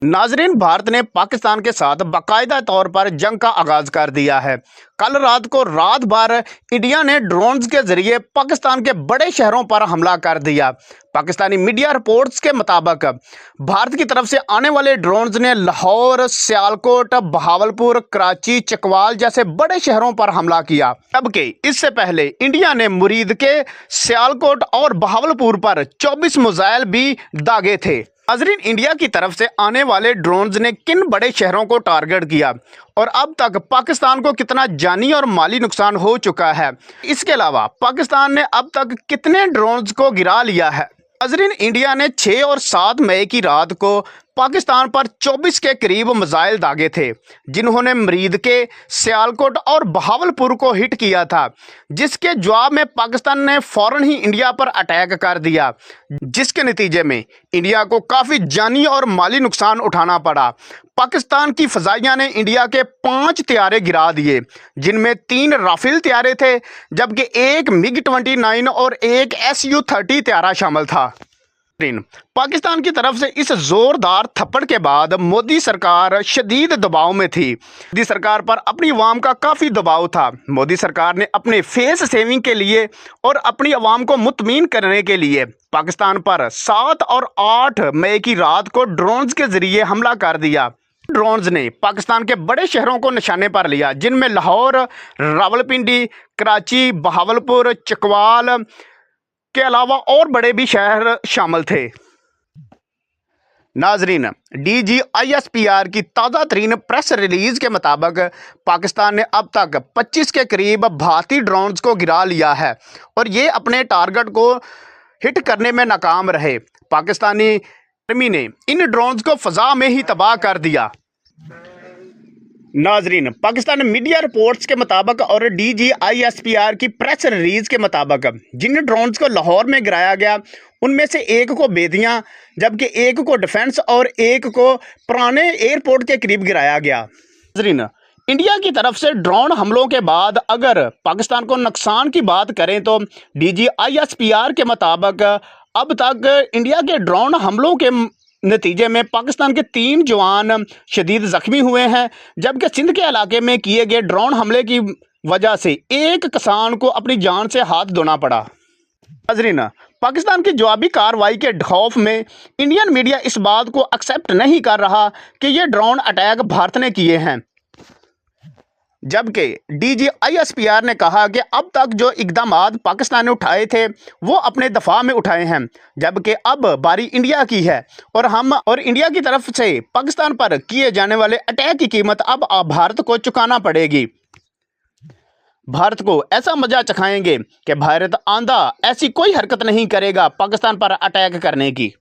नाजरीन, भारत ने पाकिस्तान के साथ बाकायदा तौर पर जंग का आगाज कर दिया है। कल रात को रात भर इंडिया ने ड्रोन्स के जरिए पाकिस्तान के बड़े शहरों पर हमला कर दिया। पाकिस्तानी मीडिया रिपोर्ट्स के मुताबिक भारत की तरफ से आने वाले ड्रोन्स ने लाहौर, सियालकोट, बहावलपुर, कराची, चकवाल जैसे बड़े शहरों पर हमला किया, जबकि इससे पहले इंडिया ने मुरीद के, सियालकोट और बहावलपुर पर 24 मिसाइल भी दागे थे। नाजरीन, इंडिया की तरफ से आने वाले ड्रोन्स ने किन बड़े शहरों को टारगेट किया और अब तक पाकिस्तान को कितना जानी और माली नुकसान हो चुका है, इसके अलावा पाकिस्तान ने अब तक कितने ड्रोन्स को गिरा लिया है। नाजरीन, इंडिया ने 6 और 7 मई की रात को पाकिस्तान पर 24 के करीब मिसाइल दागे थे, जिन्होंने मुरीद के, सियालकोट और बहावलपुर को हिट किया था, जिसके जवाब में पाकिस्तान ने फौरन ही इंडिया पर अटैक कर दिया, जिसके नतीजे में इंडिया को काफ़ी जानी और माली नुकसान उठाना पड़ा। पाकिस्तान की फ़ज़ाइया ने इंडिया के 5 तैयारे गिरा दिए, जिनमें 3 राफेल तैयारे थे, जबकि एक MiG-29 और एक Su-30 तैयारा शामिल था। पाकिस्तान की तरफ से इस जोरदार थप्पड़ के बाद मोदी सरकार शदीद दबाव में थी। मोदी सरकार पर अपनी अवाम का काफ़ी दबाव था। मोदी सरकार ने अपने फेस सेविंग के लिए और अपनी अवाम को मुतमीन करने के लिए पाकिस्तान पर 7 और 8 मई की रात को ड्रोन्स के जरिए हमला कर दिया। ड्रोन्स ने पाकिस्तान के बड़े शहरों को निशाने पर लिया, जिनमें लाहौर, रावलपिंडी, कराची, बहावलपुर, चकवाल के अलावा और बड़े भी शहर शामिल थे। नाजरीन, DGISPR की ताज़ा तरीन प्रेस रिलीज के मुताबिक पाकिस्तान ने अब तक 25 के करीब भारतीय ड्रोन्स को गिरा लिया है और ये अपने टारगेट को हिट करने में नाकाम रहे। पाकिस्तानी आर्मी ने इन ड्रोन्स को फ़ज़ा में ही तबाह कर दिया। नाजरीन, पाकिस्तान मीडिया रिपोर्ट्स के मुताबिक और DGISPR की प्रेस रिलीज के मुताबिक जिन ड्रोन्स को लाहौर में गिराया गया, उनमें से एक को बेदियां, जबकि एक को डिफेंस और एक को पुराने एयरपोर्ट के करीब गिराया गया। नाजरीन, इंडिया की तरफ से ड्रोन हमलों के बाद अगर पाकिस्तान को नुकसान की बात करें तो DGISPR के मुताबिक अब तक इंडिया के ड्रोन हमलों के नतीजे में पाकिस्तान के 3 जवान शदीद ज़ख्मी हुए हैं, जबकि सिंध के इलाके में किए गए ड्रोन हमले की वजह से एक किसान को अपनी जान से हाथ धोना पड़ा। नाज़रीन, पाकिस्तान की जवाबी कार्रवाई के खौफ में इंडियन मीडिया इस बात को एक्सेप्ट नहीं कर रहा कि ये ड्रोन अटैक भारत ने किए हैं, जबकि DGISPR ने कहा कि अब तक जो इक़दामात पाकिस्तान ने उठाए थे वो अपने दफा में उठाए हैं, जबकि अब बारी इंडिया की है और इंडिया की तरफ से पाकिस्तान पर किए जाने वाले अटैक की कीमत अब भारत को चुकाना पड़ेगी। भारत को ऐसा मजा चखाएंगे कि भारत आंधा ऐसी कोई हरकत नहीं करेगा पाकिस्तान पर अटैक करने की।